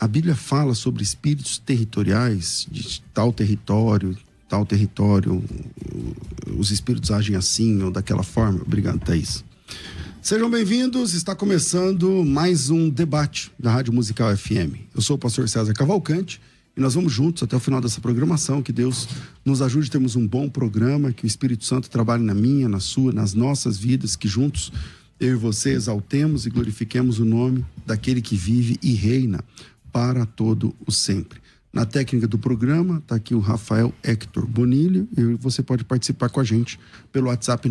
a Bíblia fala sobre espíritos territoriais, de tal território, os espíritos agem assim ou daquela forma? Obrigado, Thaís. Sejam bem-vindos, está começando mais um debate da Rádio Musical FM. Eu sou o pastor César Cavalcante e nós vamos juntos até o final dessa programação. Que Deus nos ajude a termos um bom programa, que o Espírito Santo trabalhe na minha, na sua, nas nossas vidas, que juntos eu e você exaltemos e glorifiquemos o nome daquele que vive e reina para todo o sempre. Na técnica do programa está aqui o Rafael Hector Bonilho e você pode participar com a gente pelo WhatsApp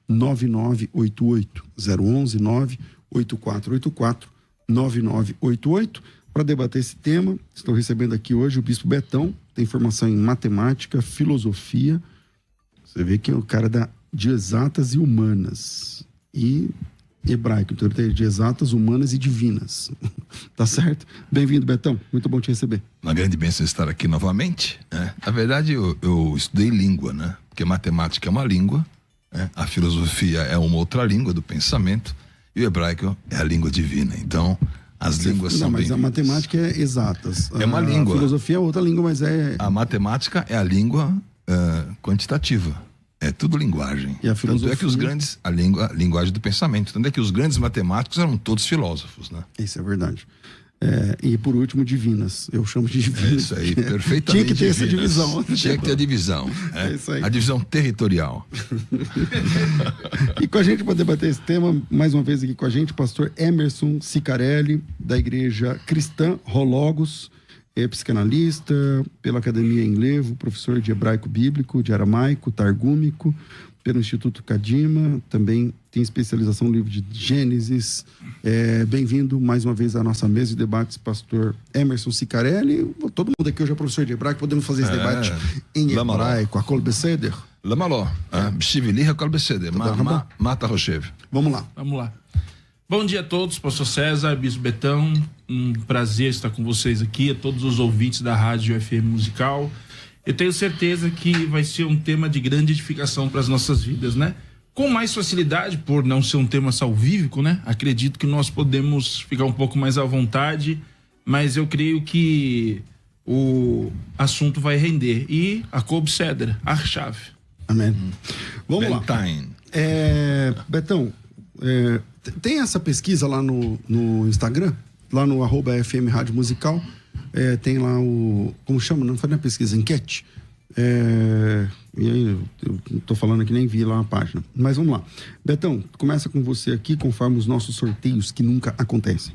98484-9988, 011-98484-9988. Para debater esse tema, estou recebendo aqui hoje o Bispo Betão, tem formação em matemática, filosofia. Você vê que é o cara de exatas e humanas e hebraico, então ele tem de exatas, humanas e divinas. Tá certo? Bem-vindo, Betão, muito bom te receber. Uma grande bênção estar aqui novamente, né? Na verdade, eu estudei língua, né? Porque matemática é uma língua, né? A filosofia é uma outra língua do pensamento e o hebraico é a língua divina. Então, as línguas são bem... Mas a matemática é exatas. É uma língua. A filosofia é outra língua, mas é... A matemática é a língua quantitativa. É tudo linguagem. E a filosofia... Tanto é que os grandes... A linguagem do pensamento. Tanto é que os grandes matemáticos eram todos filósofos, né? Isso é verdade. E por último, divinas. Eu chamo de divinas. É isso aí, perfeitamente. Tinha que ter divinas. essa divisão. Tinha que ter a divisão. É isso aí. A divisão territorial. E com a gente para debater esse tema, mais uma vez aqui com a gente, o pastor Emerson Sicarelli, da Igreja Cristã Rologos, psicanalista pela Academia em Levo, professor de hebraico bíblico, de aramaico, targúmico, pelo Instituto Kadima, também tem especialização no livro de Gênesis. Bem-vindo mais uma vez à nossa mesa de debates, pastor Emerson Sicarelli. Todo mundo aqui hoje é professor de hebraico, podemos fazer esse debate em hebraico. Akol beseder? Lamaló, B'shivili Akol beseder. Mata Roshev. Vamos lá. Bom dia a todos, pastor César, Bispo Betão, um prazer estar com vocês aqui, a todos os ouvintes da Rádio FM Musical. Eu tenho certeza que vai ser um tema de grande edificação para as nossas vidas, né? Com mais facilidade, por não ser um tema salvífico, né? Acredito que nós podemos ficar um pouco mais à vontade, mas eu creio que o assunto vai render. E a Cobcedra, a chave. Amém. Vamos lá. Betão, tem essa pesquisa lá no Instagram, lá no @FM Rádio Musical, tem lá como chama? Não foi na pesquisa, enquete. E aí, eu tô falando aqui, nem vi lá a página. Mas vamos lá. Betão, começa com você aqui, conforme os nossos sorteios que nunca acontecem.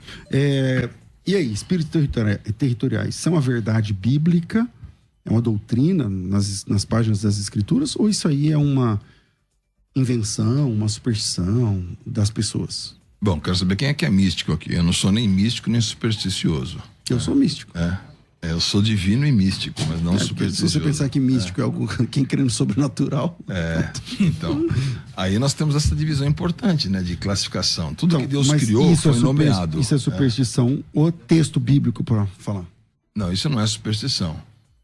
E aí, espíritos territoriais são a verdade bíblica? É uma doutrina nas páginas das escrituras? Ou isso aí é uma invenção, uma superstição das pessoas? Bom, quero saber quem é que é místico aqui. Eu não sou nem místico nem supersticioso. Eu sou místico. Eu sou divino e místico, mas não supersticioso. Se você pensar que místico é algo, quem crê no sobrenatural. Então, aí nós temos essa divisão importante, né, de classificação. Tudo que Deus criou foi nomeado. Isso é superstição ou texto bíblico para falar? Não, isso não é superstição.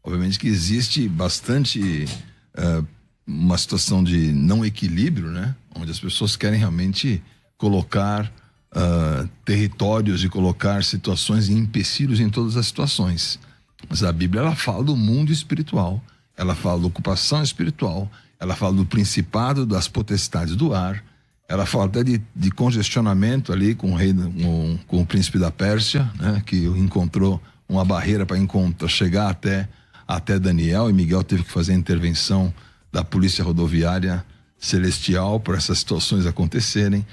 Obviamente que existe bastante uma situação de não equilíbrio, né, onde as pessoas querem realmente colocar territórios e colocar situações e empecilhos em todas as situações. Mas a Bíblia, ela fala do mundo espiritual, ela fala da ocupação espiritual, ela fala do principado, das potestades do ar, ela fala até de congestionamento ali com o rei, com o príncipe da Pérsia, né, que encontrou uma barreira para chegar até Daniel, e Miguel teve que fazer a intervenção da polícia rodoviária celestial para essas situações acontecerem.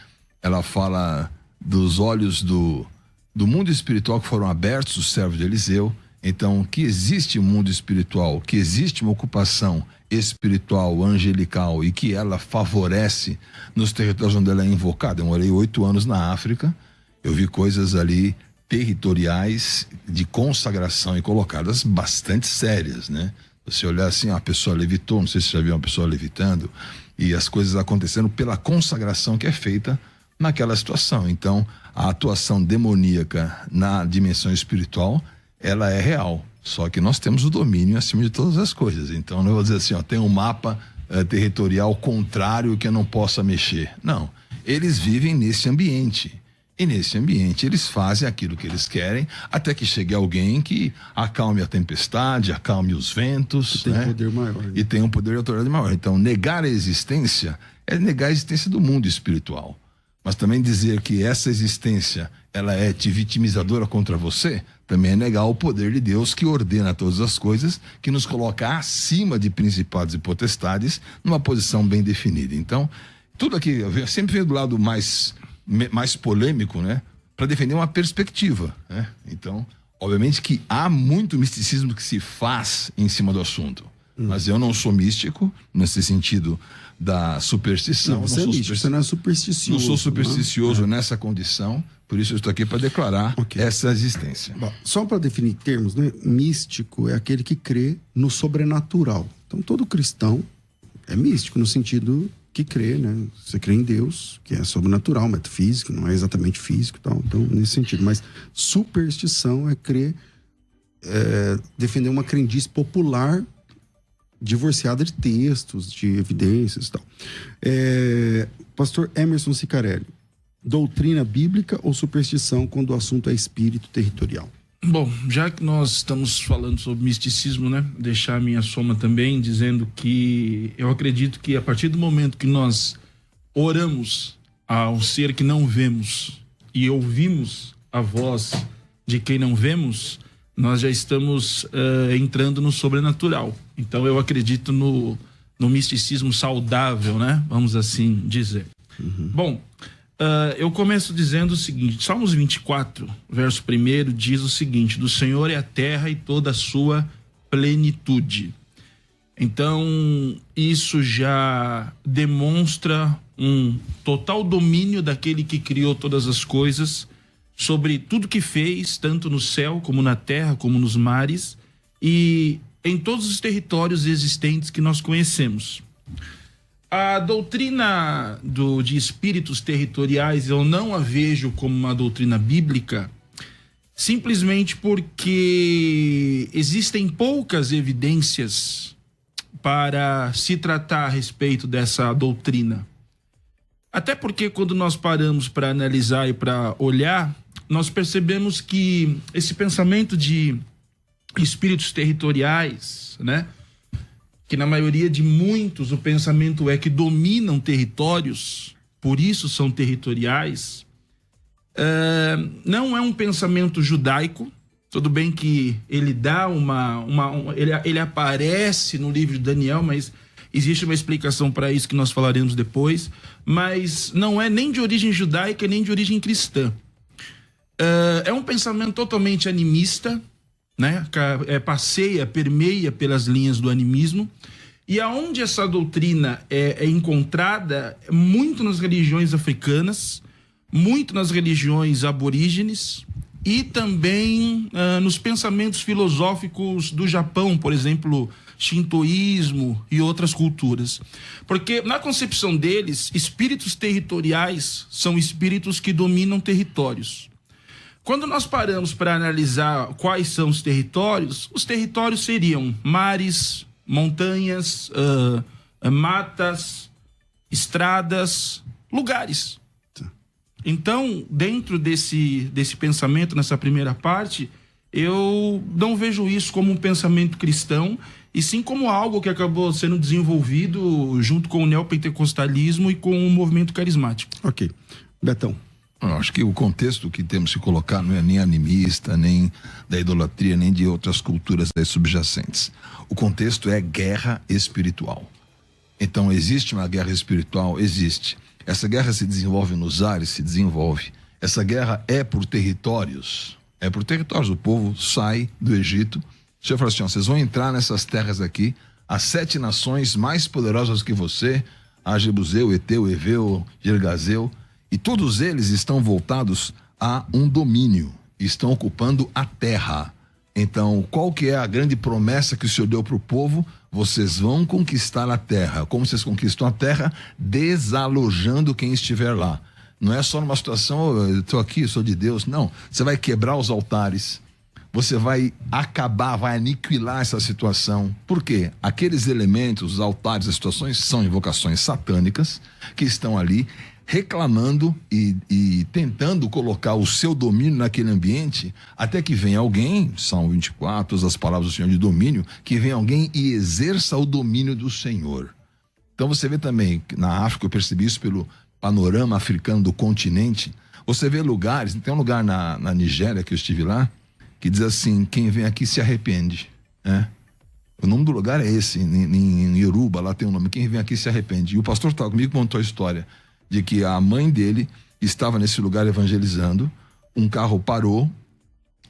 Ela fala dos olhos do mundo espiritual que foram abertos, os servos de Eliseu. Então, que existe um mundo espiritual, que existe uma ocupação espiritual, angelical, e que ela favorece nos territórios onde ela é invocada. Eu morei 8 anos na África, eu vi coisas ali territoriais de consagração e colocadas bastante sérias, né? Você olhar assim, a pessoa levitou, não sei se você já viu uma pessoa levitando, e as coisas acontecendo pela consagração que é feita naquela situação. Então, a atuação demoníaca na dimensão espiritual, ela é real, só que nós temos o domínio acima de todas as coisas. Então, não vou dizer assim, tem um mapa territorial contrário que eu não possa mexer. Não, eles vivem nesse ambiente. E nesse ambiente eles fazem aquilo que eles querem, até que chegue alguém que acalme a tempestade, acalme os ventos. Tem poder maior. Né? E tem um poder de autoridade maior. Então, negar a existência é negar a existência do mundo espiritual. Mas também dizer que essa existência ela é te vitimizadora contra você, também é negar o poder de Deus que ordena todas as coisas, que nos coloca acima de principados e potestades, numa posição bem definida. Então, tudo aqui, eu sempre venho do lado mais polêmico, né? Para defender uma perspectiva, né? Então, obviamente que há muito misticismo que se faz em cima do assunto. Mas eu não sou místico, nesse sentido da superstição. Não, você é místico, você não é supersticioso. Não sou supersticioso nessa condição, por isso eu estou aqui para declarar essa existência. Bom, só para definir termos, né? Místico é aquele que crê no sobrenatural. Então, todo cristão é místico no sentido que crê, né? Você crê em Deus, que é sobrenatural, metafísico, não é exatamente físico e tal. Então, nesse sentido. Mas superstição é crer, defender uma crendice popular divorciada de textos, de evidências e tal. Pastor Emerson Sicarelli, doutrina bíblica ou superstição quando o assunto é espírito territorial? Bom, já que nós estamos falando sobre misticismo, né? Deixar a minha soma também, dizendo que eu acredito que a partir do momento que nós oramos a um ser que não vemos e ouvimos a voz de quem não vemos, nós já estamos entrando no sobrenatural. Então eu acredito no misticismo saudável, né? Vamos assim dizer. Bom, eu começo dizendo o seguinte: Salmos 24, verso 1 diz o seguinte: do Senhor é a terra e toda a sua plenitude. Então isso já demonstra um total domínio daquele que criou todas as coisas sobre tudo que fez, tanto no céu como na terra, como nos mares e em todos os territórios existentes que nós conhecemos. A doutrina de espíritos territoriais eu não a vejo como uma doutrina bíblica, simplesmente porque existem poucas evidências para se tratar a respeito dessa doutrina. Até porque quando nós paramos para analisar e para olhar, nós percebemos que esse pensamento de espíritos territoriais, né? Que na maioria de muitos o pensamento é que dominam territórios, por isso são territoriais, não é um pensamento judaico. Tudo bem que ele dá ele aparece no livro de Daniel, mas existe uma explicação para isso que nós falaremos depois, mas não é nem de origem judaica nem de origem cristã. É um pensamento totalmente animista, né? Permeia pelas linhas do animismo, e aonde essa doutrina é encontrada muito nas religiões africanas, muito nas religiões aborígenes e também nos pensamentos filosóficos do Japão, por exemplo, shintoísmo e outras culturas. Porque na concepção deles, espíritos territoriais são espíritos que dominam territórios. Quando nós paramos para analisar quais são os territórios seriam mares, montanhas, matas, estradas, lugares. Então, dentro desse pensamento, nessa primeira parte, eu não vejo isso como um pensamento cristão, e sim como algo que acabou sendo desenvolvido junto com o neopentecostalismo e com o movimento carismático. Ok. Betão. Eu acho que o contexto que temos que colocar não é nem animista, nem da idolatria, nem de outras culturas subjacentes. O contexto é guerra espiritual. Então, existe uma guerra espiritual? Existe. Essa guerra se desenvolve nos ares? Se desenvolve. Essa guerra é por territórios? É por territórios. O povo sai do Egito. O Senhor fala assim, vocês vão entrar nessas terras aqui, as 7 nações mais poderosas que você, a Jebuseu, Eteu, Eveu, Gergazeu, e todos eles estão voltados a um domínio, estão ocupando a terra. Então, qual que é a grande promessa que o Senhor deu para o povo? Vocês vão conquistar a terra. Como vocês conquistam a terra? Desalojando quem estiver lá. Não é só numa situação, eu estou aqui, eu sou de Deus. Não, você vai quebrar os altares. Você vai acabar, vai aniquilar essa situação. Por quê? Aqueles elementos, os altares, as situações, são invocações satânicas que estão ali reclamando e tentando colocar o seu domínio naquele ambiente, até que vem alguém, Salmo 24, todas as palavras do Senhor de domínio, que vem alguém e exerça o domínio do Senhor. Então você vê também, na África, eu percebi isso pelo panorama africano do continente, você vê lugares, tem um lugar na Nigéria que eu estive lá, que diz assim, quem vem aqui se arrepende, né? O nome do lugar é esse, em Yoruba, lá tem um nome, quem vem aqui se arrepende. E o pastor estava comigo, contou a história de que a mãe dele estava nesse lugar evangelizando, um carro parou,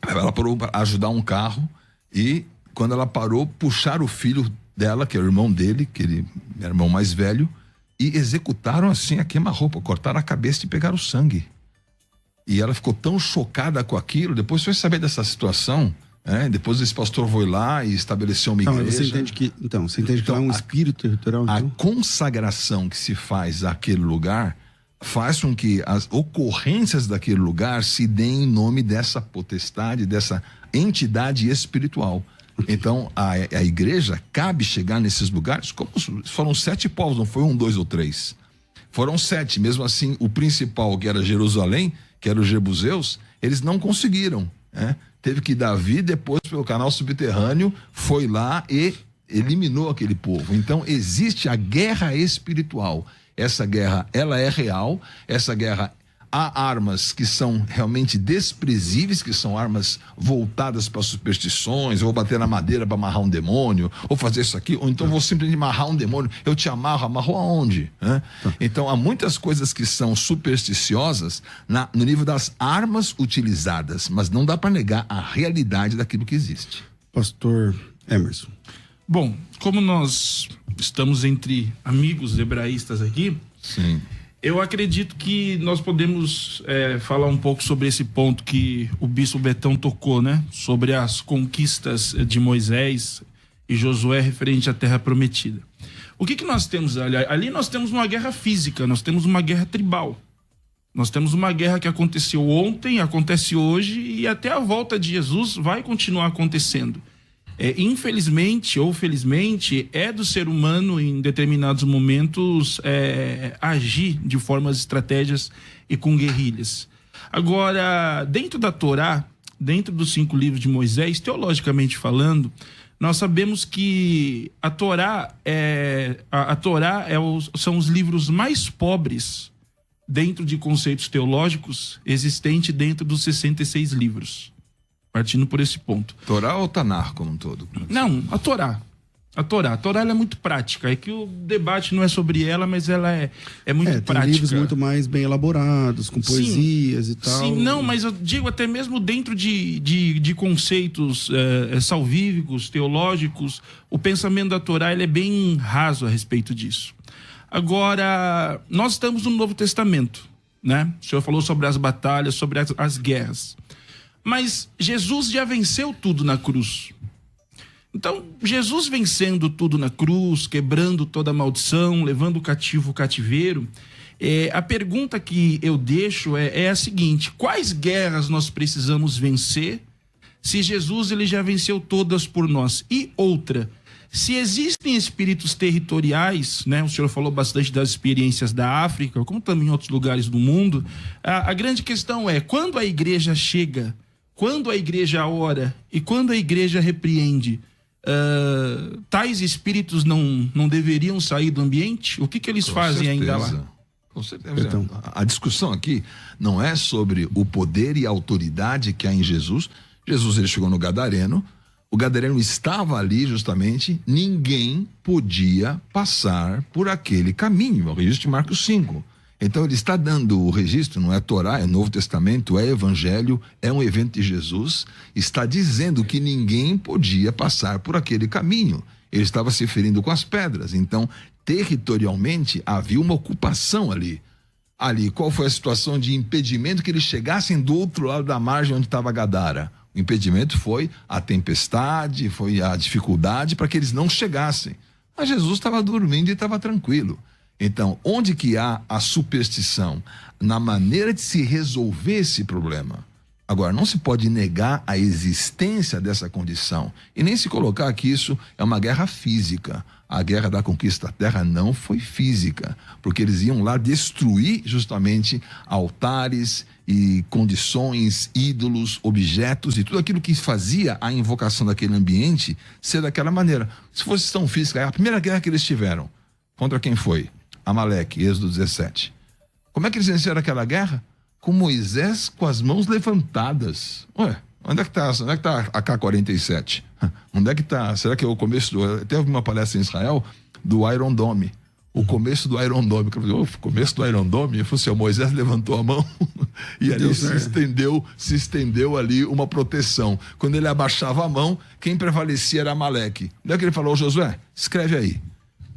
ela parou para ajudar um carro, e quando ela parou, puxaram o filho dela, que é o irmão dele, que ele é o irmão mais velho, e executaram assim a queima-roupa, cortaram a cabeça e pegaram o sangue. E ela ficou tão chocada com aquilo, depois foi saber dessa situação, depois esse pastor foi lá e estabeleceu uma igreja. Você entende que lá é um espírito territorial? A consagração que se faz àquele lugar faz com que as ocorrências daquele lugar se deem em nome dessa potestade, dessa entidade espiritual. Então, a igreja cabe chegar nesses lugares, como foram 7 povos, não foi 1, 2 ou 3. Foram 7, mesmo assim, o principal, que era Jerusalém, que era os jebuseus, eles não conseguiram, Teve que Davi, depois pelo canal subterrâneo, foi lá e eliminou aquele povo. Então, existe a guerra espiritual. Essa guerra, ela é real, essa guerra... Há armas que são realmente desprezíveis, que são armas voltadas para superstições. Eu vou bater na madeira para amarrar um demônio, ou fazer isso aqui, ou então vou simplesmente amarrar um demônio. Eu te amarro aonde? Então há muitas coisas que são supersticiosas no nível das armas utilizadas, mas não dá para negar a realidade daquilo que existe. Pastor Emerson. Bom, como nós estamos entre amigos hebraístas aqui, sim, eu acredito que nós podemos falar um pouco sobre esse ponto que o bispo Betão tocou, né? Sobre as conquistas de Moisés e Josué referente à Terra Prometida. O que nós temos ali? Ali nós temos uma guerra física, nós temos uma guerra tribal. Nós temos uma guerra que aconteceu ontem, acontece hoje e até a volta de Jesus vai continuar acontecendo. Infelizmente ou felizmente, é do ser humano em determinados momentos agir de formas, estratégias e com guerrilhas. Agora, dentro da Torá, dentro dos 5 livros de Moisés, teologicamente falando, nós sabemos que a Torá são os livros mais pobres dentro de conceitos teológicos existentes dentro dos 66 livros. Partindo por esse ponto. Torá ou Tanar como um todo? Não, a Torá. A Torá ela é muito prática. É que o debate não é sobre ela, mas ela é muito prática. Tem livros muito mais bem elaborados, com poesias e tal. Sim, não, mas eu digo até mesmo dentro de conceitos salvíficos, teológicos, o pensamento da Torá ele é bem raso a respeito disso. Agora, nós estamos no Novo Testamento, né? O senhor falou sobre as batalhas, sobre as guerras. Mas Jesus já venceu tudo na cruz. Então, Jesus vencendo tudo na cruz, quebrando toda a maldição, levando o cativo o cativeiro, a pergunta que eu deixo é a seguinte: quais guerras nós precisamos vencer se Jesus ele já venceu todas por nós? E outra, se existem espíritos territoriais, né? O senhor falou bastante das experiências da África, como também em outros lugares do mundo. A grande questão é, quando a igreja chega, quando a igreja ora e quando a igreja repreende, tais espíritos não deveriam sair do ambiente? O que eles fazem ainda lá? Com certeza. Então, a discussão aqui não é sobre o poder e a autoridade que há em Jesus. Jesus ele chegou no Gadareno, o Gadareno estava ali justamente, ninguém podia passar por aquele caminho, o registro de Marcos 5. Então ele está dando o registro, não é Torá, é Novo Testamento, é Evangelho, é um evento de Jesus, está dizendo que ninguém podia passar por aquele caminho. Ele estava se ferindo com as pedras, então territorialmente havia uma ocupação ali. Ali, qual foi a situação de impedimento que eles chegassem do outro lado da margem onde estava Gadara? O impedimento foi a tempestade, foi a dificuldade para que eles não chegassem. Mas Jesus estava dormindo e estava tranquilo. Então, onde que há a superstição? Na maneira de se resolver esse problema. Agora, não se pode negar a existência dessa condição e nem se colocar que isso é uma guerra física. A guerra da conquista da terra não foi física, porque eles iam lá destruir justamente altares e condições, ídolos, objetos e tudo aquilo que fazia a invocação daquele ambiente ser daquela maneira. Se fosse tão física, a primeira guerra que eles tiveram, contra quem foi? Amaleque, Êxodo 17. Como é que eles venceram aquela guerra? Com Moisés com as mãos levantadas. Ué, onde é que tá a K-47? Onde é que tá? Será que é o começo do... Teve uma palestra em Israel do Iron Dome. O começo do Iron Dome. O começo do Iron Dome, eu falei assim, o Moisés levantou a mão e ali se estendeu ali uma proteção. Quando ele abaixava a mão, quem prevalecia era Amaleque. Onde é que ele falou, Josué, escreve aí.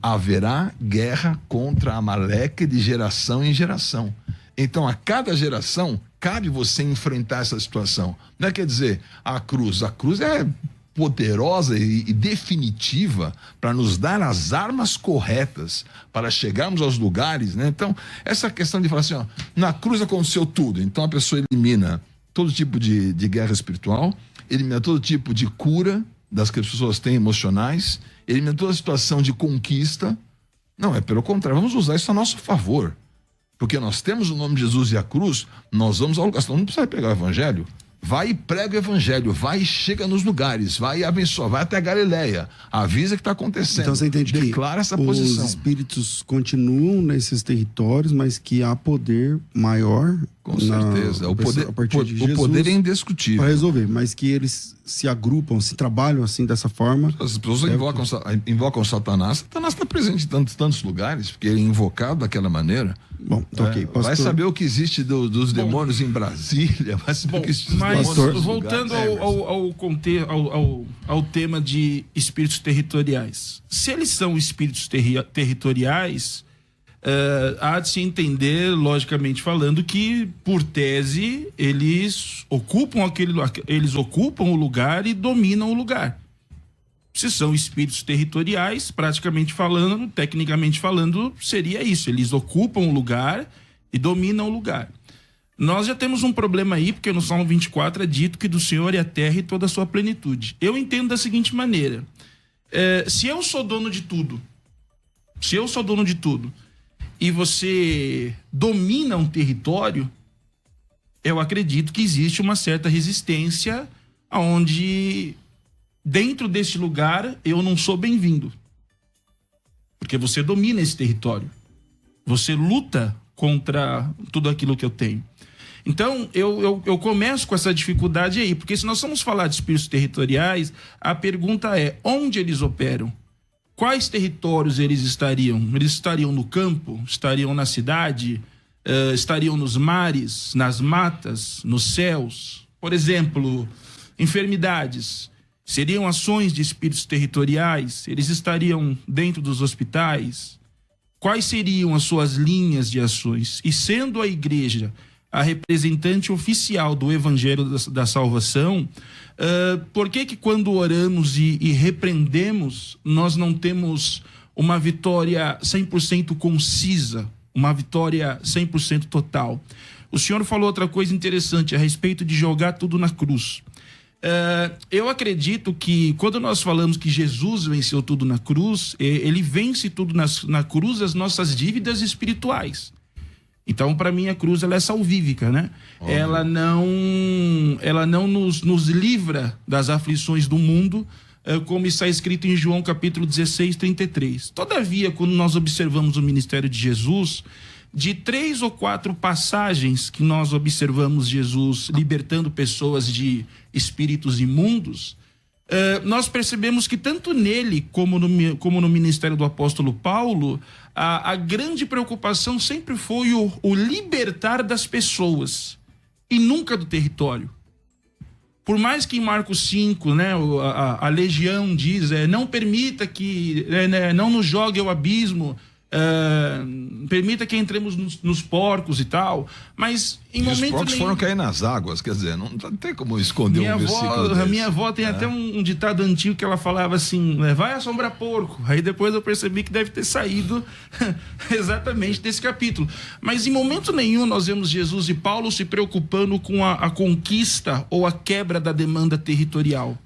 Haverá guerra contra Amaleque de geração em geração. Então, a cada geração, cabe você enfrentar essa situação. Não é, quer dizer, a cruz é poderosa e definitiva para nos dar as armas corretas para chegarmos aos lugares, né? Então, essa questão de falar assim, ó, na cruz aconteceu tudo, então a pessoa elimina todo tipo de guerra espiritual, elimina todo tipo de cura das que as pessoas têm emocionais, elimina toda a situação de conquista. Não, é pelo contrário, vamos usar isso a nosso favor. Porque nós temos o nome de Jesus e a cruz, nós vamos ao lugar. Então não precisa pegar o evangelho. Vai e prega o evangelho, vai e chega nos lugares, vai e abençoa, vai até a Galileia, avisa que está acontecendo. Então você entende declara essa os posição. espíritos continuam nesses territórios, mas que há poder maior. Com certeza. O poder é indiscutível. Para resolver, mas que eles se agrupam, se trabalham assim dessa forma. As pessoas invocam Satanás. Satanás está presente em tantos lugares, porque ele é invocado daquela maneira. Bom, ok. Pastor... Vai saber o que existe dos demônios em Brasília, vai saber o que existe dos demônios. Mas voltando ao tema de espíritos territoriais. Se eles são espíritos territoriais, há de se entender, logicamente falando, que, por tese, eles ocupam o lugar e dominam o lugar. Se são espíritos territoriais, praticamente falando, tecnicamente falando, seria isso. Eles ocupam o lugar e dominam o lugar. Nós já temos um problema aí, porque no Salmo 24 é dito que do Senhor é a terra e toda a sua plenitude. Eu entendo da seguinte maneira. Se eu sou dono de tudo, e você domina um território, eu acredito que existe uma certa resistência onde... dentro desse lugar, eu não sou bem-vindo. Porque você domina esse território. Você luta contra tudo aquilo que eu tenho. Então, eu começo com essa dificuldade aí. Porque se nós vamos falar de espíritos territoriais, a pergunta é, onde eles operam? Quais territórios eles estariam? Eles estariam no campo? Estariam na cidade? Estariam nos mares? Nas matas? Nos céus? Por exemplo, enfermidades. Seriam ações de espíritos territoriais? Eles estariam dentro dos hospitais? Quais seriam as suas linhas de ações? E sendo a igreja a representante oficial do Evangelho da Salvação, por que quando oramos e repreendemos, nós não temos uma vitória 100% concisa, uma vitória 100% total? O senhor falou outra coisa interessante a respeito de jogar tudo na cruz. Eu acredito que quando nós falamos que Jesus venceu tudo na cruz, ele vence tudo na cruz as nossas dívidas espirituais. Então, para mim, a cruz ela é salvífica, né? Ela não nos livra das aflições do mundo, como está escrito em João capítulo 16, 33. Todavia, quando nós observamos o ministério de Jesus, de 3 ou 4 passagens que nós observamos Jesus libertando pessoas de espíritos imundos, nós percebemos que tanto nele como no ministério do apóstolo Paulo, a grande preocupação sempre foi o libertar das pessoas e nunca do território. Por mais que em Marcos 5, né, a legião diz, não permita que, não nos jogue ao abismo, permita que entremos nos porcos e tal, mas em momento os porcos foram cair nas águas, quer dizer, não tem como esconder um versículo desse. A minha avó tem até um ditado antigo que ela falava assim, vai assombrar porco. Aí depois eu percebi que deve ter saído exatamente desse capítulo. Mas em momento nenhum nós vemos Jesus e Paulo se preocupando com a conquista ou a quebra da demanda territorial,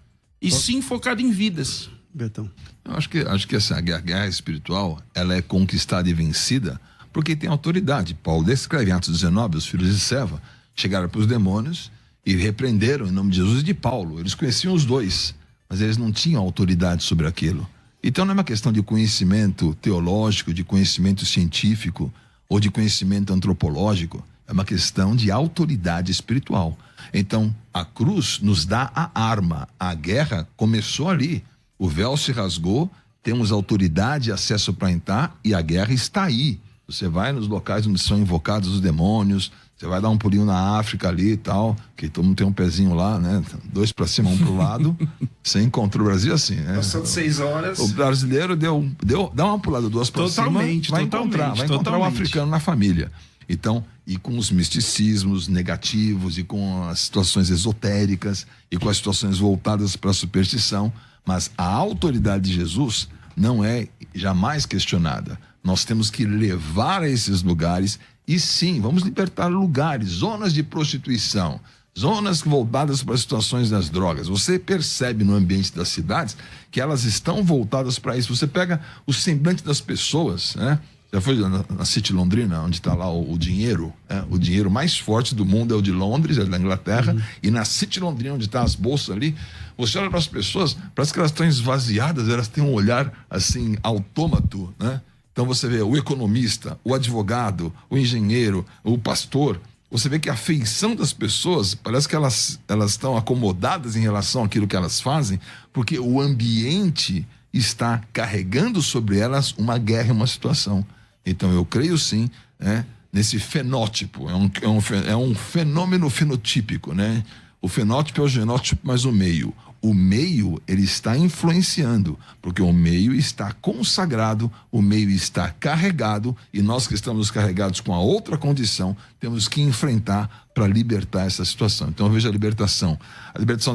e sim focado em vidas. Betão. Eu acho que essa guerra espiritual, ela é conquistada e vencida porque tem autoridade. Paulo descreve em Atos 19, os filhos de Seva chegaram para os demônios e repreenderam em nome de Jesus e de Paulo. Eles conheciam os dois, mas eles não tinham autoridade sobre aquilo. Então não é uma questão de conhecimento teológico, de conhecimento científico ou de conhecimento antropológico. É uma questão de autoridade espiritual. Então a cruz nos dá a arma. A guerra começou ali. O véu se rasgou, temos autoridade e acesso para entrar, e a guerra está aí. Você vai nos locais onde são invocados os demônios, você vai dar um pulinho na África ali e tal, que todo mundo tem um pezinho lá, né? 2 para cima, 1 pro lado. Você encontrou o Brasil assim, né? Passando 6 horas. O brasileiro dá uma pulada, 2 para cima, vai encontrar um africano na família. Então, e com os misticismos negativos, e com as situações esotéricas, e com as situações voltadas para a superstição, mas a autoridade de Jesus não é jamais questionada. Nós temos que levar a esses lugares, e sim, vamos libertar lugares, zonas de prostituição, zonas voltadas para as situações das drogas. Você percebe no ambiente das cidades que elas estão voltadas para isso. Você pega o semblante das pessoas, né? Já foi na City Londrina, onde está lá o dinheiro, né? O dinheiro mais forte do mundo é o de Londres, é da Inglaterra, e na City Londrina, onde estão as bolsas ali, você olha para as pessoas, parece que elas estão esvaziadas, elas têm um olhar assim, autômato, né? Então você vê o economista, o advogado, o engenheiro, o pastor, você vê que a feição das pessoas, parece que elas estão acomodadas em relação àquilo que elas fazem, porque o ambiente está carregando sobre elas uma guerra e uma situação. Então eu creio sim, né, nesse fenótipo, é um fenômeno fenotípico, né? O fenótipo é o genótipo mais o meio. O meio, ele está influenciando, porque o meio está consagrado, o meio está carregado, e nós que estamos carregados com a outra condição, temos que enfrentar para libertar essa situação. Então eu vejo a libertação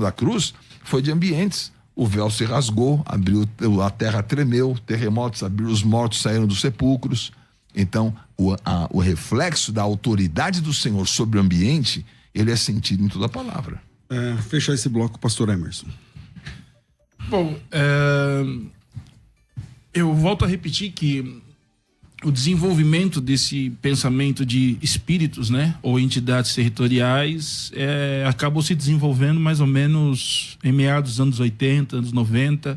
da cruz foi de ambientes. O véu se rasgou, a terra tremeu, terremotos abriram, os mortos saíram dos sepulcros. Então o reflexo da autoridade do Senhor sobre o ambiente, ele é sentido em toda a palavra. Fechar esse bloco, pastor Emerson. Bom, eu volto a repetir que o desenvolvimento desse pensamento de espíritos, né, ou entidades territoriais, acabou se desenvolvendo mais ou menos em meados dos anos 80, anos 90,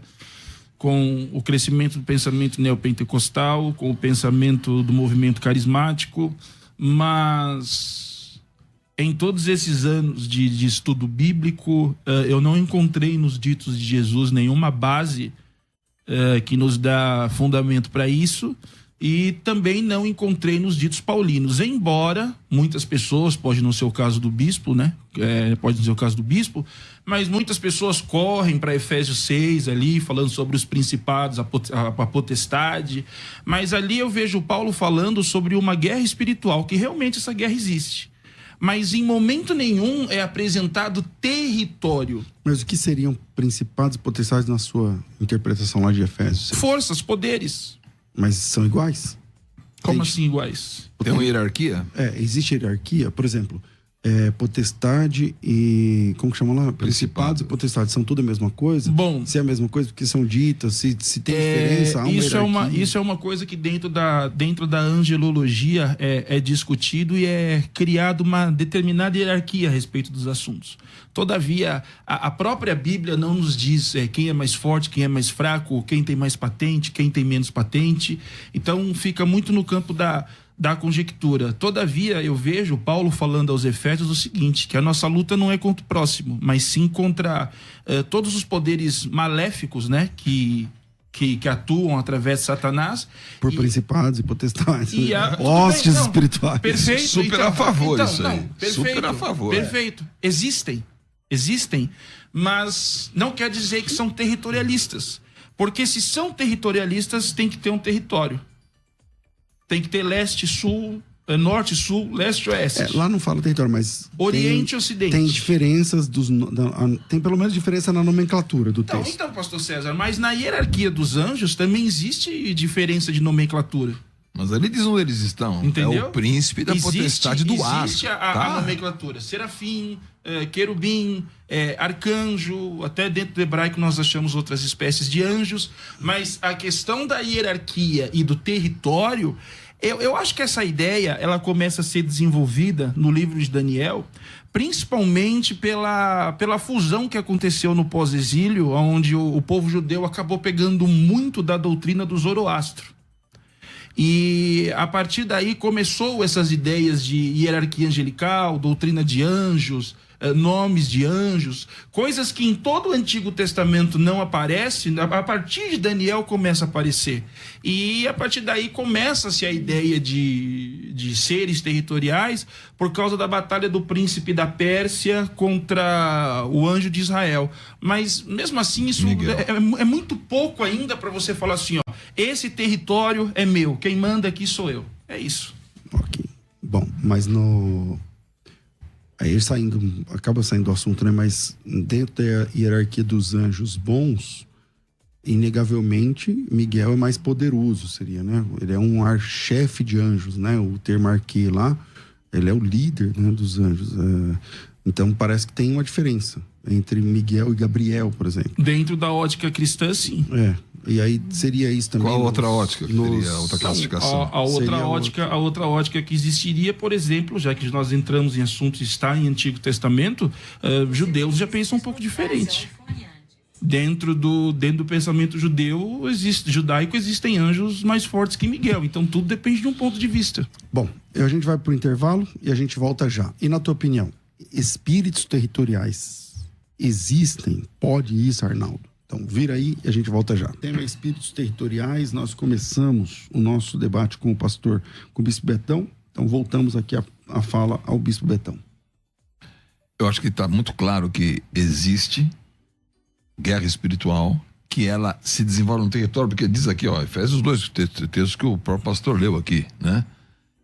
com o crescimento do pensamento neopentecostal, com o pensamento do movimento carismático, mas em todos esses anos de estudo bíblico, eu não encontrei nos ditos de Jesus nenhuma base que nos dá fundamento para isso, e também não encontrei nos ditos paulinos, embora muitas pessoas, pode não ser o caso do bispo, né? Pode não ser o caso do bispo, mas muitas pessoas correm para Efésios 6 ali, falando sobre os principados, a potestade, mas ali eu vejo Paulo falando sobre uma guerra espiritual, que realmente essa guerra existe. Mas em momento nenhum é apresentado território. Mas o que seriam principados e potestades na sua interpretação lá de Efésios? Forças, poderes. Mas são iguais? Como assim iguais? Tem uma hierarquia? Existe hierarquia, por exemplo, potestade e... Como que chama lá? Principados e potestades são tudo a mesma coisa? Bom... Se é a mesma coisa, porque são ditas, se tem diferença, há uma hierarquia. Isso é uma coisa que dentro da angelologia é discutido e é criado uma determinada hierarquia a respeito dos assuntos. Todavia, a própria Bíblia não nos diz quem é mais forte, quem é mais fraco, quem tem mais patente, quem tem menos patente. Então, fica muito no campo da conjectura. Todavia, eu vejo Paulo falando aos Efésios o seguinte, que a nossa luta não é contra o próximo, mas sim contra todos os poderes maléficos, né, que atuam através de Satanás. Por principados e potestades. Hostes espirituais. Perfeito. Super a favor isso aí. Perfeito, super a favor. Perfeito. Existem, mas não quer dizer que são territorialistas. Porque se são territorialistas, tem que ter um território. Tem que ter leste, sul, norte, sul, leste, oeste. Lá não fala território, mas... Oriente e Ocidente. Tem diferenças tem pelo menos diferença na nomenclatura do texto. Então, pastor César, mas na hierarquia dos anjos também existe diferença de nomenclatura. Mas ali diz onde eles estão. Entendeu? É o príncipe da potestade do ar. Existe a nomenclatura. Serafim, querubim, arcanjo, até dentro do hebraico nós achamos outras espécies de anjos, mas a questão da hierarquia e do território, eu acho que essa ideia ela começa a ser desenvolvida no livro de Daniel, principalmente pela fusão que aconteceu no pós-exílio, onde o povo judeu acabou pegando muito da doutrina do Zoroastro. E a partir daí começou essas ideias de hierarquia angelical, doutrina de anjos, nomes de anjos, coisas que em todo o Antigo Testamento não aparecem, a partir de Daniel começa a aparecer. E a partir daí começa-se a ideia de seres territoriais por causa da batalha do príncipe da Pérsia contra o anjo de Israel. Mas mesmo assim isso é muito pouco ainda para você falar assim, ó, esse território é meu, quem manda aqui sou eu. É isso. Ok. Bom, mas aí acaba saindo do assunto, né? Mas dentro da hierarquia dos anjos bons, inegavelmente, Miguel é mais poderoso, seria, né? Ele é um chefe de anjos, né? O termo arquê lá, ele é o líder, né, dos anjos. Então parece que tem uma diferença entre Miguel e Gabriel, por exemplo. Dentro da ótica cristã, sim. E aí seria isso também. Qual outra ótica que teria outra classificação? A outra ótica que existiria, por exemplo, já que nós entramos em assuntos está em Antigo Testamento, judeus já pensam um pouco diferente. Dentro do pensamento judaico existem anjos mais fortes que Miguel. Então tudo depende de um ponto de vista. Bom, a gente vai para o intervalo e a gente volta já. E na tua opinião, espíritos territoriais existem? Pode isso, Arnaldo? Então, vira aí e a gente volta já. Tema espíritos territoriais, nós começamos o nosso debate com o Bispo Betão. Então, voltamos aqui a fala ao Bispo Betão. Eu acho que está muito claro que existe guerra espiritual, que ela se desenvolve no território, porque diz aqui, ó, Efésios 2, textos que o próprio pastor leu aqui, né?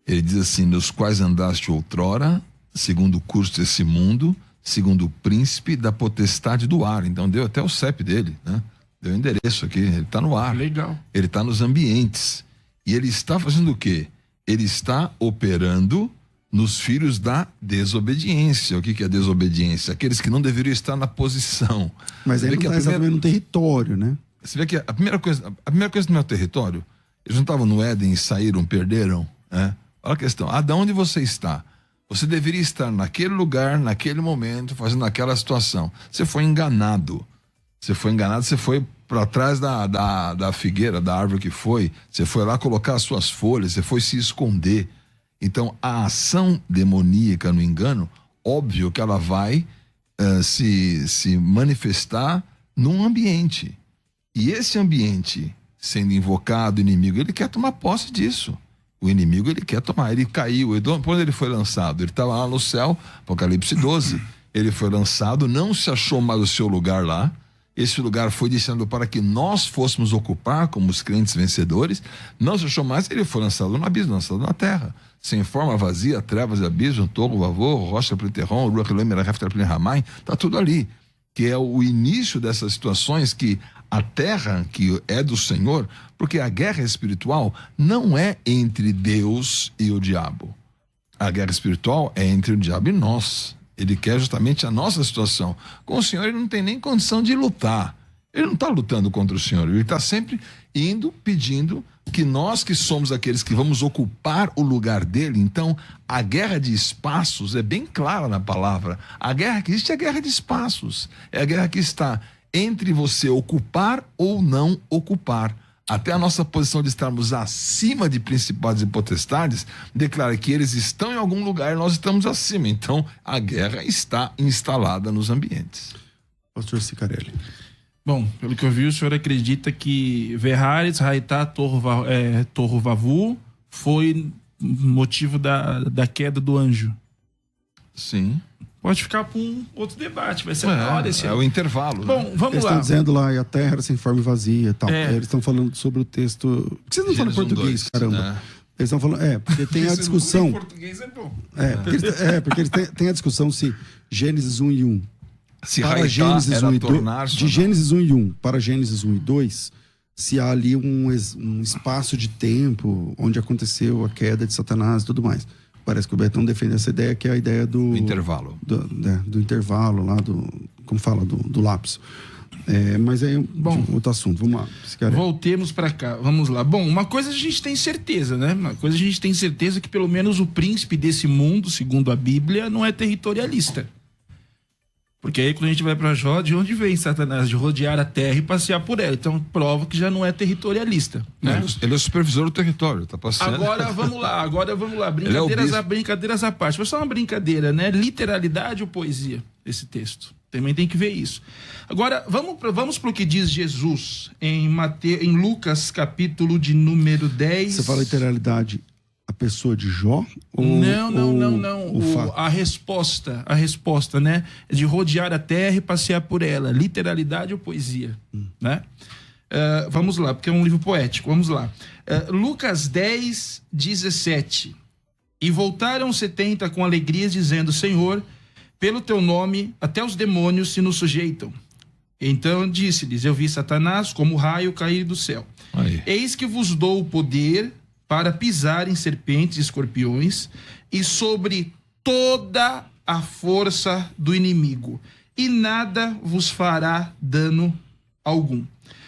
Ele diz assim, nos quais andaste outrora, segundo o curso desse mundo, segundo o príncipe da potestade do ar. Então deu até o CEP dele, né? Deu o endereço aqui, ele está no ar. Legal. Ele está nos ambientes. E ele está fazendo o quê? Ele está operando nos filhos da desobediência. O que é desobediência? Aqueles que não deveriam estar na posição. Mas ele está exatamente no território, né? Você vê que a primeira coisa do meu território, eles não estavam no Éden e saíram, perderam, né? Olha a questão, de onde você está? Você deveria estar naquele lugar, naquele momento, fazendo aquela situação. Você foi enganado. Você foi para trás da figueira, da árvore que foi. Você foi lá colocar as suas folhas, você foi se esconder. Então, a ação demoníaca no engano, óbvio que ela vai se manifestar num ambiente. E esse ambiente, sendo invocado, o inimigo, ele quer tomar posse disso. O inimigo, ele quer tomar, ele caiu. Quando ele foi lançado, ele estava lá no céu, Apocalipse 12, ele foi lançado, não se achou mais o seu lugar lá. Esse lugar foi destinado para que nós fôssemos ocupar como os crentes vencedores. Não se achou mais, ele foi lançado no abismo, lançado na terra. Sem forma, vazia, trevas e abismo, togo, vavô, rocha, pliterron, ruach, merafta, plinhamai, está tudo ali. Que é o início dessas situações que a terra que é do Senhor, porque a guerra espiritual não é entre Deus e o diabo. A guerra espiritual é entre o diabo e nós. Ele quer justamente a nossa situação. Com o Senhor ele não tem nem condição de lutar. Ele não está lutando contra o Senhor. Ele está sempre indo, pedindo que nós que somos aqueles que vamos ocupar o lugar dele. Então, a guerra de espaços é bem clara na palavra. A guerra que existe é a guerra de espaços. É a guerra que está entre você ocupar ou não ocupar. Até a nossa posição de estarmos acima de principados e potestades declara que eles estão em algum lugar e nós estamos acima. Então, a guerra está instalada nos ambientes. Pastor Sicarelli. Bom, pelo que eu vi, o senhor acredita que Verhares, Haitá, Torro Vavu foi motivo da queda do anjo? Sim. Pode ficar para um outro debate, vai ser na hora esse o intervalo. Bom, né? vamos eles lá. Estão dizendo lá, e a terra era sem forma e vazia e tal. Eles estão falando sobre o texto. Por que vocês não falam português, 2, caramba? Né? Eles estão falando, porque tem a discussão. Em português é bom. Porque eles têm a discussão se Gênesis 1 e 1. Se para Gênesis 1 e 2, de Gênesis 1 e 1 para Gênesis 1 e 2, se há ali um espaço de tempo onde aconteceu a queda de Satanás e tudo mais. Parece que o Betão defende essa ideia, que é a ideia do intervalo. Do intervalo lá, do lapso. Mas aí outro assunto, vamos lá. Voltemos para cá, vamos lá. Bom, uma coisa a gente tem certeza, né? Uma coisa a gente tem certeza que pelo menos o príncipe desse mundo, segundo a Bíblia, não é territorialista. Porque aí quando a gente vai para Jó, de onde vem Satanás? De rodear a terra e passear por ela. Então prova que já não é territorialista. Né? Ele é o supervisor do território, tá passando. Agora vamos lá. Brincadeiras à parte. Foi só uma brincadeira, né? Literalidade ou poesia, esse texto. Também tem que ver isso. Agora, vamos para o que diz Jesus em Lucas, capítulo de número 10. Você fala literalidade, a pessoa de Jó? Não. A resposta, né? De rodear a terra e passear por ela. Literalidade ou poesia, né? Vamos lá, porque é um livro poético. Vamos lá. Lucas 10, 17. E voltaram 70 com alegria, dizendo: Senhor, pelo teu nome, até os demônios se nos sujeitam. Então disse-lhes: Eu vi Satanás como raio cair do céu. Aí. Eis que vos dou o poder para pisar em serpentes e escorpiões e sobre toda a força do inimigo, e nada vos fará dano algum.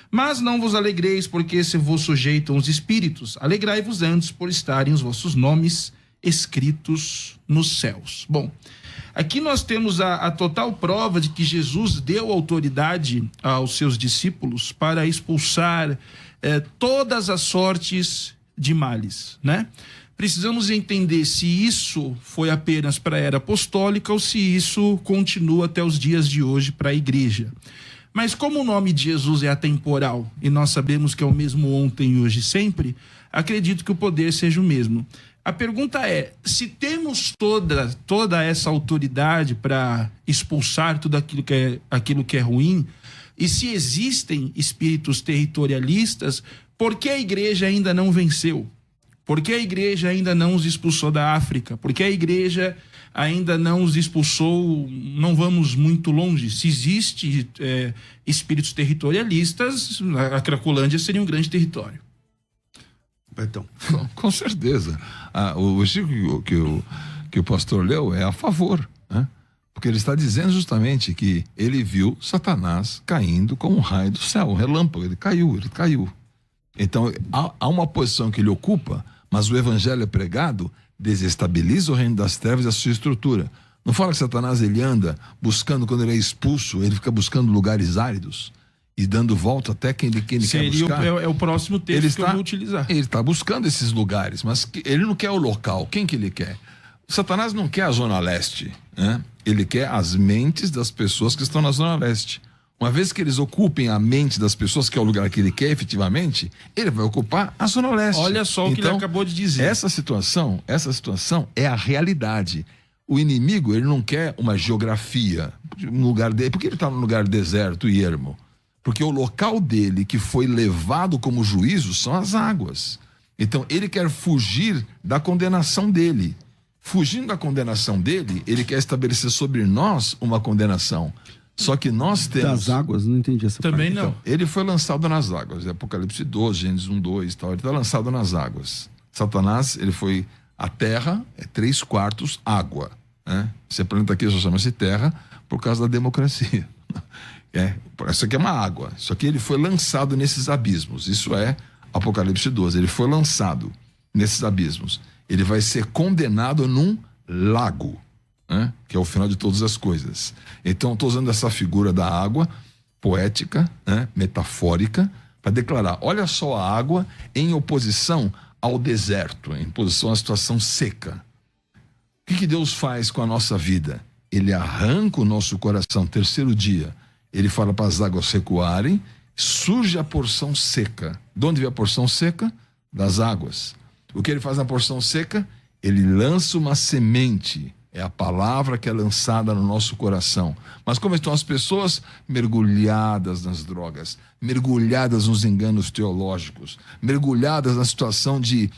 Mas não vos alegreis, porque se vos sujeitam os espíritos. Alegrai-vos antes por estarem os vossos nomes escritos nos céus. Bom, aqui nós temos a total prova de que Jesus deu autoridade aos seus discípulos para expulsar todas as sortes de males, né? Precisamos entender se isso foi apenas para a era apostólica ou se isso continua até os dias de hoje para a igreja. Mas como o nome de Jesus é atemporal e nós sabemos que é o mesmo ontem, hoje e sempre, acredito que o poder seja o mesmo. A pergunta é, se temos toda essa autoridade para expulsar tudo aquilo que é ruim, e se existem espíritos territorialistas, por que a igreja ainda não venceu? Por que a igreja ainda não os expulsou da África? Por que a igreja ainda não os expulsou? Não vamos muito longe. Se existe espíritos territorialistas, a Cracolândia seria um grande território. Betão. Com certeza. O versículo que o pastor leu é a favor, né? Porque ele está dizendo justamente que ele viu Satanás caindo como um raio do céu, um relâmpago. Ele caiu. Então, há uma posição que ele ocupa, mas o evangelho é pregado, desestabiliza o reino das trevas e a sua estrutura. Não fala que Satanás ele anda buscando, quando ele é expulso, ele fica buscando lugares áridos e dando volta até quem ele quer buscar. É o próximo texto que eu vou utilizar. Ele está buscando esses lugares, mas ele não quer o local. Quem que ele quer? O Satanás não quer a Zona Leste, né? Ele quer as mentes das pessoas que estão na Zona Leste. Uma vez que eles ocupem a mente das pessoas, que é o lugar que ele quer efetivamente, ele vai ocupar a Zona Leste. Olha só o que ele acabou de dizer. Essa situação é a realidade. O inimigo, ele não quer uma geografia, um lugar dele. Por que ele está num lugar deserto e ermo? Porque o local dele que foi levado como juízo são as águas. Então ele quer fugir da condenação dele. Fugindo da condenação dele, ele quer estabelecer sobre nós uma condenação. Só que nós temos... Das águas, não entendi essa Também parte. não. Então, ele foi lançado nas águas. Apocalipse 12, Gênesis 1, 2 e tal. Ele está lançado nas águas. Satanás, ele foi... A terra é 3/4 água, né? Esse planeta aqui só chama-se terra por causa da democracia. Isso aqui é uma água. Só que ele foi lançado nesses abismos. Isso é Apocalipse 12. Ele foi lançado nesses abismos. Ele vai ser condenado num lago, né? Que é o final de todas as coisas. Então, estou usando essa figura da água poética, né? Metafórica, para declarar: olha só a água em oposição ao deserto, em oposição à situação seca. O que Deus faz com a nossa vida? Ele arranca o nosso coração. Terceiro dia, ele fala para as águas recuarem, surge a porção seca. De onde vem a porção seca? Das águas. O que ele faz na porção seca? Ele lança uma semente É a palavra que é lançada no nosso coração. Mas como estão as pessoas mergulhadas nas drogas, mergulhadas nos enganos teológicos, mergulhadas na situação de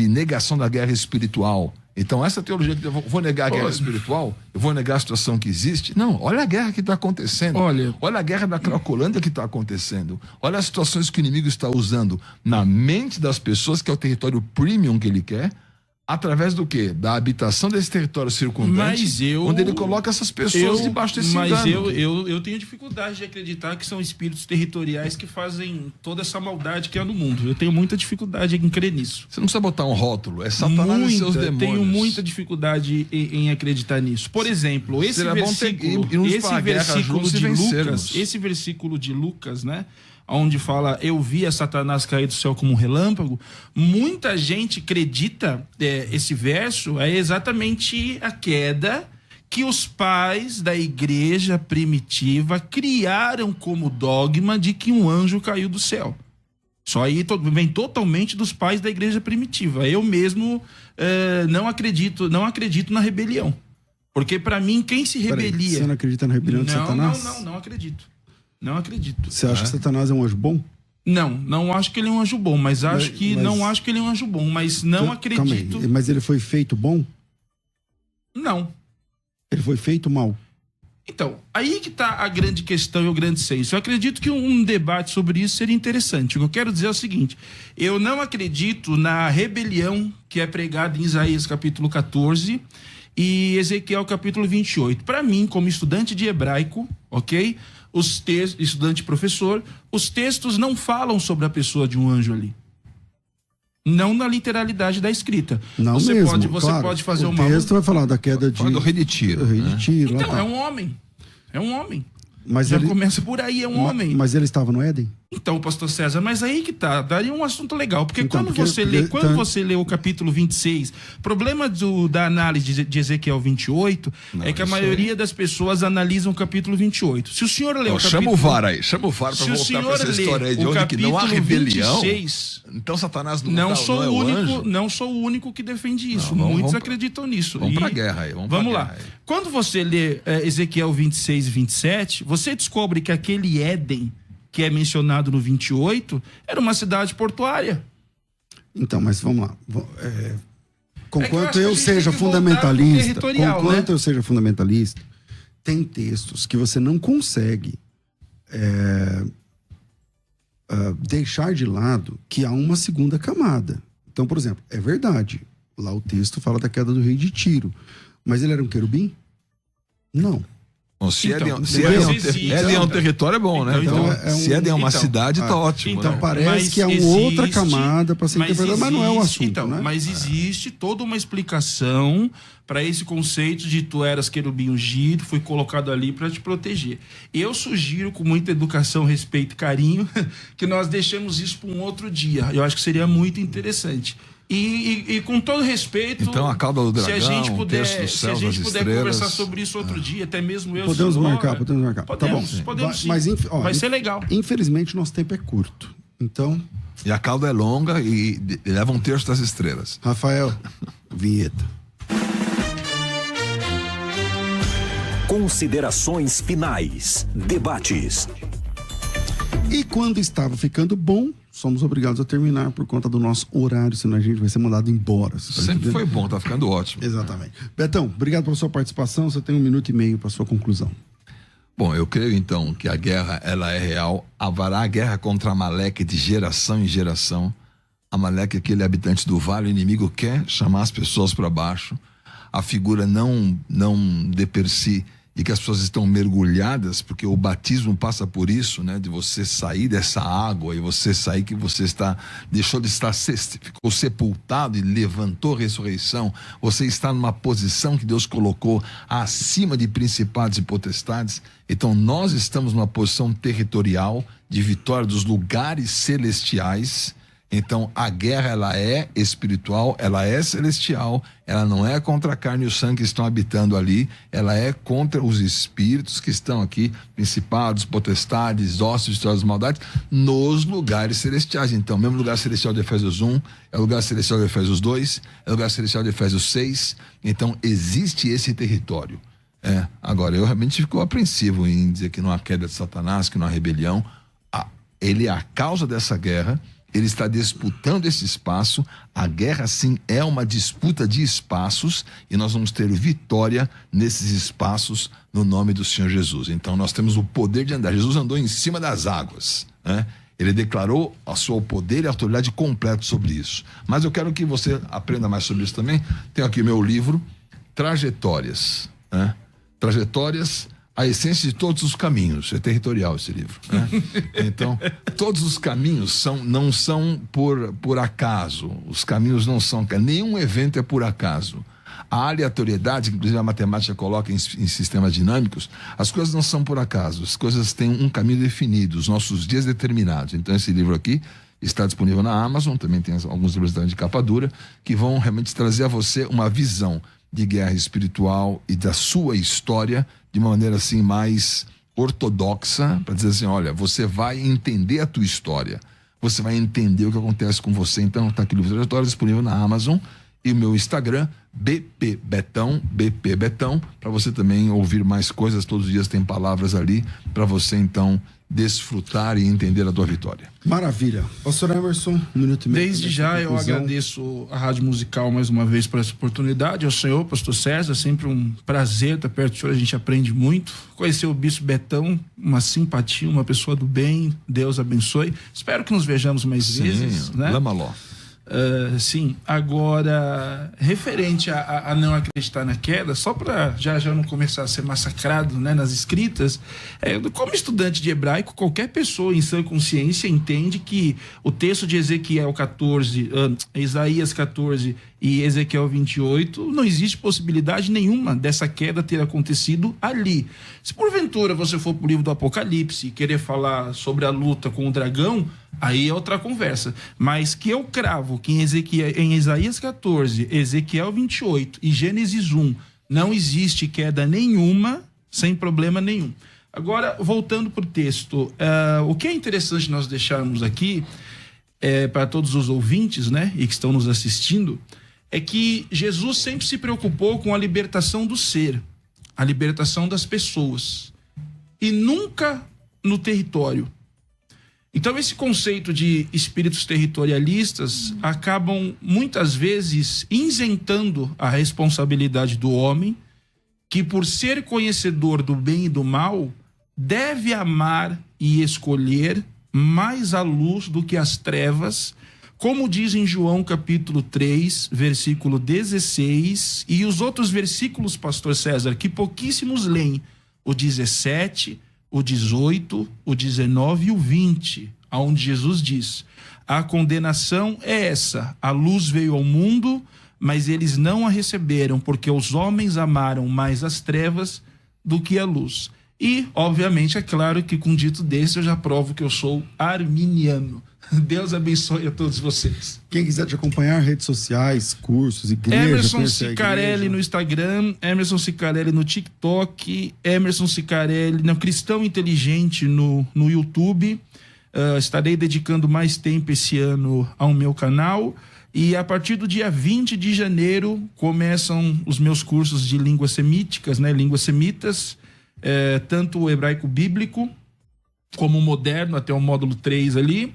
negação da guerra espiritual. Então essa teologia que eu vou negar a guerra espiritual, eu vou negar a situação que existe. Não, olha a guerra que está acontecendo. Olha a guerra da Cracolândia que está acontecendo. Olha as situações que o inimigo está usando na mente das pessoas, que é o território premium que ele quer, através do quê? Da habitação desse território circundante, onde ele coloca essas pessoas debaixo desse engano. Mas eu tenho dificuldade de acreditar que são espíritos territoriais que fazem toda essa maldade que há no mundo. Eu tenho muita dificuldade em crer nisso. Você não precisa botar um rótulo, é Satanás e seus demônios. Tenho muita dificuldade em acreditar nisso. Por exemplo, esse versículo de Lucas, né? Onde fala, eu via Satanás cair do céu como um relâmpago, muita gente acredita, esse verso é exatamente a queda que os pais da igreja primitiva criaram como dogma de que um anjo caiu do céu. Só aí vem totalmente dos pais da igreja primitiva. Eu mesmo não acredito na rebelião. Porque para mim, quem se rebelia... Você não acredita na rebelião de Satanás? Não acredito. Não acredito. Você acha que Satanás é um anjo bom? Não acho que ele é um anjo bom, mas acho que não acho que ele é um anjo bom, mas não acredito. Calma aí. Mas ele foi feito bom? Não. Ele foi feito mal? Então, aí que tá a grande questão e o grande senso. Eu acredito que um debate sobre isso seria interessante. O que eu quero dizer é o seguinte: eu não acredito na rebelião que é pregada em Isaías capítulo 14 e Ezequiel capítulo 28. Para mim, como estudante de hebraico, ok? Estudante professor, os textos não falam sobre a pessoa de um anjo ali. Não na literalidade da escrita. Não você mesmo, pode fazer uma... O texto vai falar da queda do rei de Tiro. Então, é um homem. É um homem. Mas já começa por aí, é um homem. Mas ele estava no Éden? Então, pastor César, mas aí que tá, daria um assunto legal, porque quando você lê o capítulo 26, problema da análise de Ezequiel 28 é que a maioria das pessoas analisam o capítulo 28. Se o senhor lê o capítulo... Chama o VAR para voltar para essa história aí de onde que não há rebelião. 26, então Satanás não sou o único que defende isso. Muitos acreditam nisso. Vamos para a guerra aí. Vamos lá. Quando você lê Ezequiel 26 e 27, você descobre que aquele Éden que é mencionado no 28, era uma cidade portuária. Então, mas vamos lá. Conquanto eu seja fundamentalista, eu seja fundamentalista, tem textos que você não consegue deixar de lado que há uma segunda camada. Então, por exemplo, é verdade, lá o texto fala da queda do rei de Tiro, mas ele era um querubim? Não. Bom, se Éden é um território, é bom, né? Se Éden é uma cidade, tá ótimo. Então, parece que é uma outra camada para ser interpretada, mas não é o assunto, né? Mas existe toda uma explicação para esse conceito de tu eras querubim ungido, foi colocado ali para te proteger. Eu sugiro, com muita educação, respeito e carinho, que nós deixemos isso para um outro dia. Eu acho que seria muito interessante. E com todo respeito, então a cauda do dragão, se a gente puder conversar sobre isso outro dia, até mesmo eu podemos marcar. Tá bom. Podemos sim. Mas vai ser legal. Infelizmente nosso tempo é curto. Então, e a cauda é longa e leva um terço das estrelas. Rafael, vinheta. Considerações finais, debates. E quando estava ficando bom, somos obrigados a terminar por conta do nosso horário, senão a gente vai ser mandado embora. Sempre foi bom, tá ficando ótimo. Exatamente. Betão, obrigado pela sua participação. Você tem 1 minuto e meio para sua conclusão. Bom, eu creio então que a guerra, ela é real. Haverá guerra contra Amaleque de geração em geração. Amaleque, aquele habitante do vale, o inimigo quer chamar as pessoas para baixo. A figura não de per si, e que as pessoas estão mergulhadas, porque o batismo passa por isso, né? De você sair dessa água e você sair que você deixou de estar, ficou sepultado e levantou ressurreição. Você está numa posição que Deus colocou acima de principados e potestades. Então nós estamos numa posição territorial de vitória dos lugares celestiais. Então, a guerra, ela é espiritual, ela é celestial, ela não é contra a carne e o sangue que estão habitando ali, ela é contra os espíritos que estão aqui, principados, potestades, ossos de todas as maldades, nos lugares celestiais. Então, mesmo lugar celestial de Efésios 1, é o lugar celestial de Efésios 2, é o lugar celestial de Efésios 6. Então, existe esse território. Agora, eu realmente fico apreensivo em dizer que não há queda de Satanás, que não há rebelião. Ele é a causa dessa guerra. Ele está disputando esse espaço. A guerra, sim, é uma disputa de espaços e nós vamos ter vitória nesses espaços no nome do Senhor Jesus. Então, nós temos o poder de andar. Jesus andou em cima das águas, né? Ele declarou o seu poder e autoridade completo sobre isso. Mas eu quero que você aprenda mais sobre isso também. Tenho aqui meu livro, Trajetórias, né? Trajetórias, a essência de todos os caminhos. É territorial esse livro, né? Então, todos os caminhos não são por acaso. Os caminhos não são... Nenhum evento é por acaso. A aleatoriedade, que inclusive a matemática coloca em sistemas dinâmicos, as coisas não são por acaso. As coisas têm um caminho definido, os nossos dias determinados. Então, esse livro aqui está disponível na Amazon, também tem alguns livros de capa dura, que vão realmente trazer a você uma visão de guerra espiritual e da sua história de uma maneira assim mais ortodoxa, para dizer assim, olha, você vai entender a tua história, você vai entender o que acontece com você. Então está aqui o livro Trajetórias disponível na Amazon e o meu Instagram, BP Betão, para você também ouvir mais coisas. Todos os dias tem palavras ali para você então desfrutar e entender a tua vitória. Maravilha. Pastor Emerson, 1 minuto e meio. Desde já eu agradeço a Rádio Musical mais uma vez por essa oportunidade, ao senhor, pastor César, sempre um prazer estar perto do senhor, a gente aprende muito. Conhecer o bispo Betão, uma simpatia, uma pessoa do bem, Deus abençoe. Espero que nos vejamos mais vezes, né? Lamaló. Sim, agora referente a não acreditar na queda, só para já não começar a ser massacrado, né, nas escritas, como estudante de hebraico, qualquer pessoa em sã consciência entende que o texto de Ezequiel 14, Isaías 14 e Ezequiel 28, não existe possibilidade nenhuma dessa queda ter acontecido ali. Se porventura você for pro livro do Apocalipse e querer falar sobre a luta com o dragão, aí é outra conversa. Mas que eu cravo que em Isaías 14, Ezequiel 28 e Gênesis 1 não existe queda nenhuma, sem problema nenhum. Agora, voltando pro texto, o que é interessante nós deixarmos aqui, para todos os ouvintes, né, e que estão nos assistindo, é que Jesus sempre se preocupou com a libertação do ser, a libertação das pessoas, e nunca no território. Então, esse conceito de espíritos territorialistas acabam muitas vezes isentando a responsabilidade do homem, que por ser conhecedor do bem e do mal, deve amar e escolher mais a luz do que as trevas, como diz em João capítulo 3, versículo 16, e os outros versículos, pastor César, que pouquíssimos leem, o 17, o 18, o 19 e o 20, aonde Jesus diz: a condenação é essa, a luz veio ao mundo, mas eles não a receberam, porque os homens amaram mais as trevas do que a luz. E, obviamente, é claro que com dito desse eu já provo que eu sou arminiano. Deus abençoe a todos vocês. Quem quiser te acompanhar, redes sociais, cursos, igreja... Emerson Cicarelli no Instagram, Emerson Cicarelli no TikTok, Emerson Cicarelli, Cristão Inteligente no YouTube. Estarei dedicando mais tempo esse ano ao meu canal. E a partir do dia 20 de janeiro começam os meus cursos de línguas semíticas, né? Línguas semitas, tanto o hebraico bíblico como o moderno, até o módulo 3 ali.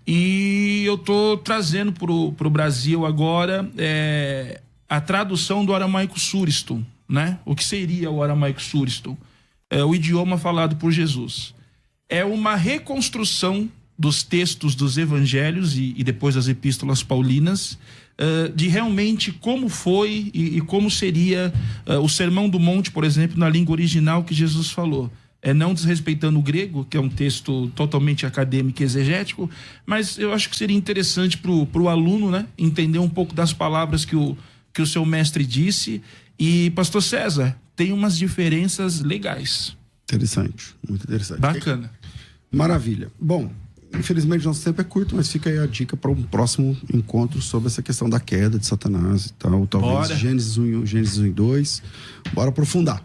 E eu estou trazendo pro Brasil agora a tradução do aramaico Suriston, né? O que seria o aramaico Suriston? É o idioma falado por Jesus. É uma reconstrução dos textos dos evangelhos e depois das epístolas paulinas, de realmente como foi e como seria o Sermão do Monte, por exemplo, na língua original que Jesus falou. Não desrespeitando o grego, que é um texto totalmente acadêmico e exegético, mas eu acho que seria interessante pro aluno, né, entender um pouco das palavras que o seu mestre disse. E, pastor César, tem umas diferenças legais. Interessante, muito interessante. Bacana. Maravilha. Bom, infelizmente, nosso tempo é curto, mas fica aí a dica para um próximo encontro sobre essa questão da queda de Satanás e tal. Talvez Bora. Gênesis 1 e 2. Bora aprofundar.